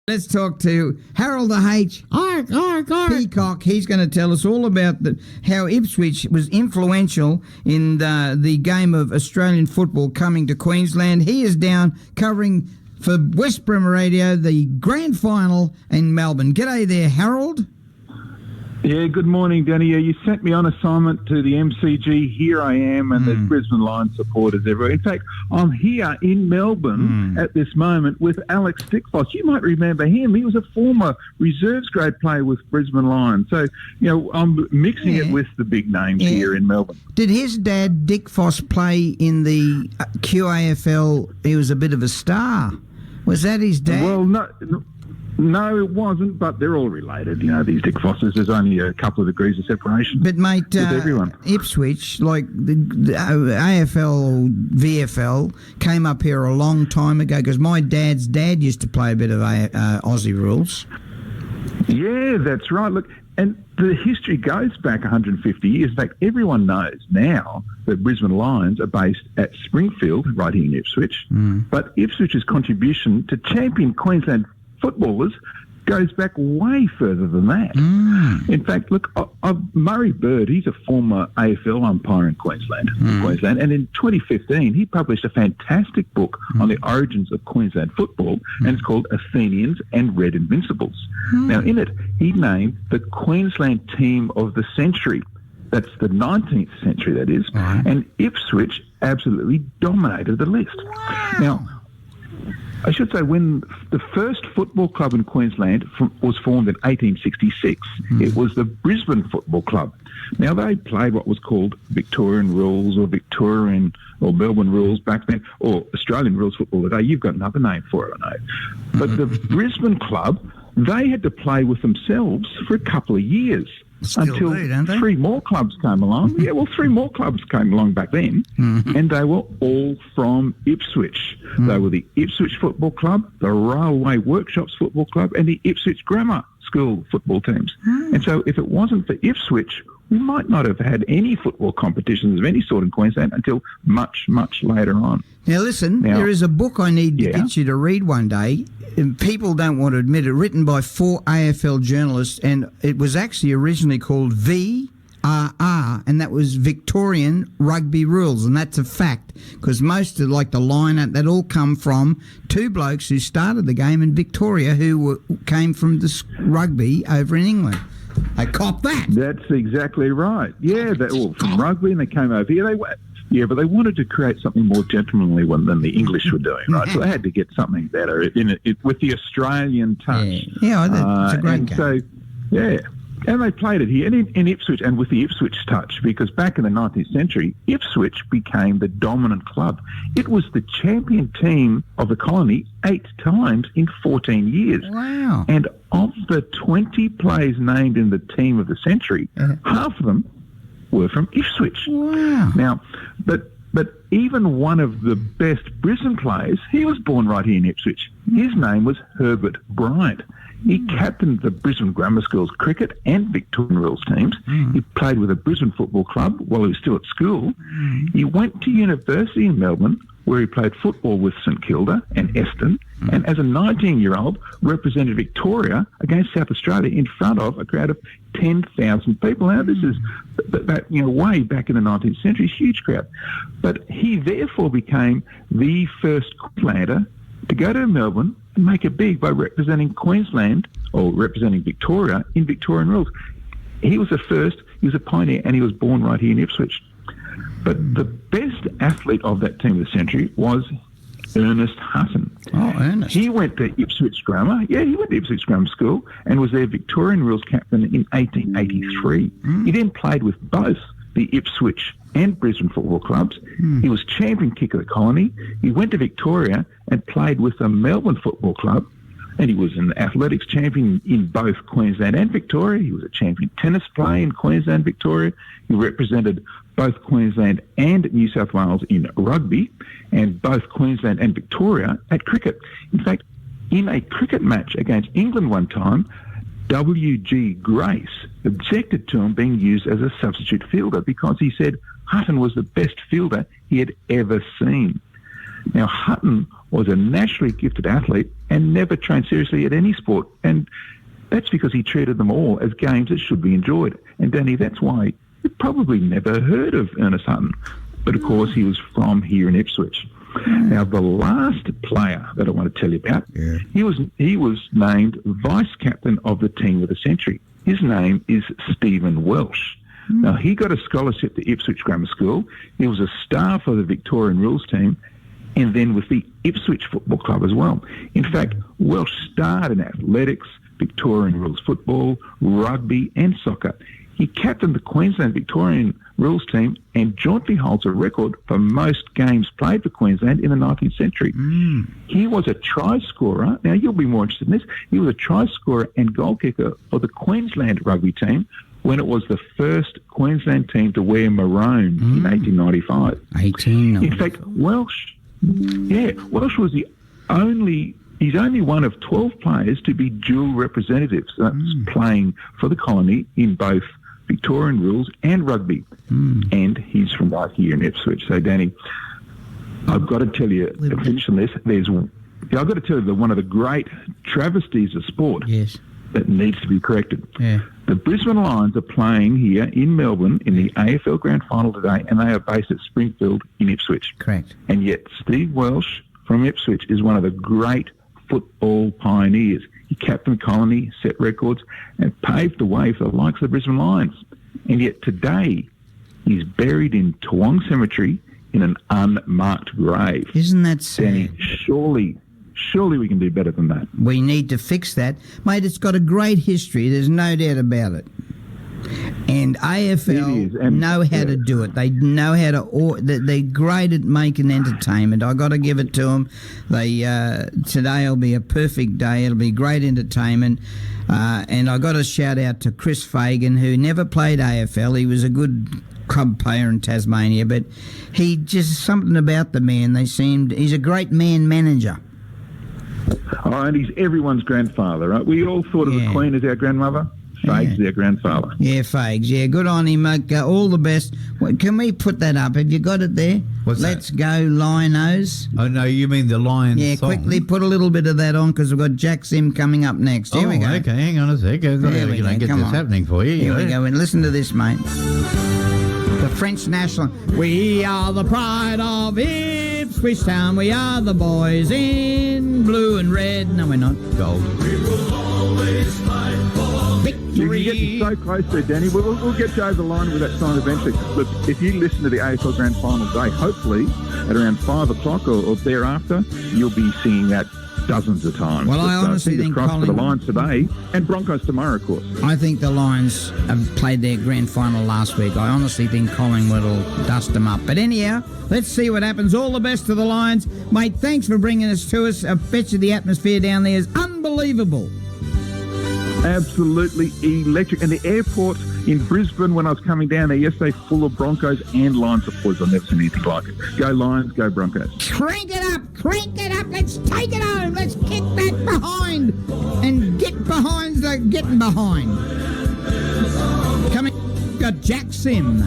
Let's talk to Harold the H. Peacock. He's going to tell us all about how Ipswich was influential in the game of Australian football coming to Queensland. He is down covering for West Brim Radio the grand final in Melbourne. G'day there, Harold. Yeah, good morning, Danny. Yeah, you sent me on assignment to the MCG. Here I am, and there's Brisbane Lions supporters everywhere. In fact, I'm here in Melbourne at this moment with Alex Stickfoss. You might remember him. He was a former reserves grade player with Brisbane Lions. So, I'm mixing it with the big names here in Melbourne. Did his dad, Dick Foss, play in the QAFL? He was a bit of a star. Was that his dad? Well, no, it wasn't, but they're all related. These Dick Fosses, there's only a couple of degrees of separation. But, mate, with everyone. Ipswich, like the AFL or VFL, came up here a long time ago because my dad's dad used to play a bit of Aussie rules. Yeah, that's right. Look, and the history goes back 150 years. In fact, everyone knows now that Brisbane Lions are based at Springfield, right here in Ipswich. But Ipswich's contribution to champion Queensland footballers goes back way further than that. In fact, look, Murray Bird, he's a former AFL umpire in Queensland, and in 2015 he published a fantastic book on the origins of Queensland football, and it's called Athenians and Red Invincibles. Now, in it, he named the Queensland team of the century. That's the 19th century, that is, and Ipswich absolutely dominated the list. Now, I should say, when the first football club in Queensland was formed in 1866, it was the Brisbane Football Club. Now, they played what was called Victorian rules or Melbourne rules back then, or Australian rules football today. You've got another name for it, I know. But the Brisbane club, they had to play with themselves for a couple of years. Until three more clubs came along. Three more clubs came along back then, and they were all from Ipswich. They were the Ipswich Football Club, the Railway Workshops Football Club, and the Ipswich Grammar School football teams. And so if it wasn't for Ipswich, we might not have had any football competitions of any sort in Queensland until much, much later on. Now, listen, there is a book I need to get you to read one day. And people don't want to admit it, written by 4 AFL journalists, and it was actually originally called VRR, and that was Victorian Rugby Rules, and that's a fact, because most of, like the line-out, that all come from 2 blokes who started the game in Victoria who came from the rugby over in England. They cop that. That's exactly right. Yeah, they all from rugby, and they came over here. But they wanted to create something more gentlemanly than the English were doing, right? So they had to get something better with the Australian touch. Yeah, that's a great game. So, and they played it here in Ipswich, and with the Ipswich touch, because back in the 19th century, Ipswich became the dominant club. It was the champion team of the colony 8 times in 14 years. Wow. And of the 20 players named in the team of the century, half of them were from Ipswich. Wow. Now, but even one of the best Brisbane players, he was born right here in Ipswich. His name was Herbert Bryant. He captained the Brisbane Grammar School's cricket and Victorian rules teams. He played with the Brisbane Football Club while he was still at school. He went to university in Melbourne, where he played football with St Kilda and Eston, and as a 19-year-old represented Victoria against South Australia in front of a crowd of 10,000 people. Now, this is way back in the 19th century, huge crowd. But he therefore became the first Queenslander to go to Melbourne and make it big by representing Queensland or representing Victoria in Victorian rules. He was the first, he was a pioneer, and he was born right here in Ipswich. But the best athlete of that team of the century was Ernest Hutton. Oh, Ernest. He went to Ipswich Grammar. Yeah, he went to Ipswich Grammar School and was their Victorian rules captain in 1883. He then played with both the Ipswich and Brisbane football clubs. He was champion kicker of the colony. He went to Victoria and played with the Melbourne Football Club. And he was an athletics champion in both Queensland and Victoria. He was a champion tennis player in Queensland and Victoria. He represented both Queensland and New South Wales in rugby, and both Queensland and Victoria at cricket. In fact, in a cricket match against England one time, W.G. Grace objected to him being used as a substitute fielder because he said Hutton was the best fielder he had ever seen. Now, Hutton was a naturally gifted athlete and never trained seriously at any sport. And that's because he treated them all as games that should be enjoyed. And Danny, that's why you probably never heard of Ernest Hutton. But of course, he was from here in Ipswich. Now, the last player that I want to tell you about, he was named vice captain of the team of the century. His name is Stephen Welsh. Now, he got a scholarship to Ipswich Grammar School. He was a star for the Victorian rules team and then with the Ipswich Football Club as well. In fact, Welsh starred in athletics, Victorian rules football, rugby and soccer. He captained the Queensland Victorian rules team and jointly holds a record for most games played for Queensland in the 19th century. He was a try scorer. Now, you'll be more interested in this. He was a try scorer and goal kicker for the Queensland rugby team when it was the first Queensland team to wear maroon in 1895. 1895. In fact, Welsh was he's only one of 12 players to be dual representatives. That's playing for the colony in both Victorian rules and rugby. And he's from right here in Ipswich. So, Danny, I've got to tell you, to finish on this, I've got to tell you that one of the great travesties of sport that needs to be corrected. The Brisbane Lions are playing here in Melbourne in the AFL Grand Final today, and they are based at Springfield in Ipswich. Correct. And yet Steve Welsh from Ipswich is one of the great football pioneers. He captained Colony, set records, and paved the way for the likes of the Brisbane Lions. And yet today, he's buried in Toowong Cemetery in an unmarked grave. Isn't that sad? Danny, surely we can do better than that. We need to fix that. Mate, it's got a great history. There's no doubt about it. And AFL know how to do it. They know how to. They're great at making entertainment. I got to give it to them. Today will be a perfect day. It'll be great entertainment. And I got to shout out to Chris Fagan, who never played AFL. He was a good club player in Tasmania, but he just something about the man. He's a great man manager. Oh, and he's everyone's grandfather, right? We all thought of the Queen as our grandmother. Fags, their grandfather. Yeah, Fags. Yeah, good on him, mate. All the best. Can we put that up? Have you got it there? Let's go, Linos. Oh, no, you mean the Lions song? Quickly put a little bit of that on because we've got Jack Sim coming up next. Here we go. Okay, hang on a sec. I've got to get this happening for you. Here we go. And listen to this, mate. The French national. We are the pride of Ipswich Town. We are the boys in blue and red. No, we're not. Gold. We will always fight for victory. You're getting so close there, Danny. We'll get you over the line with that song eventually. Look, if you listen to the AFL Grand Final today, hopefully at around 5 o'clock or thereafter, you'll be singing that dozens of times. Well, I honestly think for the Lions today and Broncos tomorrow, of course. I think the Lions have played their grand final last week. I honestly think Collingwood will dust them up. But anyhow, let's see what happens. All the best to the Lions. Mate, thanks for bringing us to us. I bet you the atmosphere down there is unbelievable. Absolutely electric. And the airport in Brisbane, when I was coming down there yesterday, full of Broncos and Lions supporters. I've never seen anything like it. Go Lions, go Broncos. Crank it up, let's take it home, let's kick back behind and get behind the getting behind. Coming, got Jack Sim.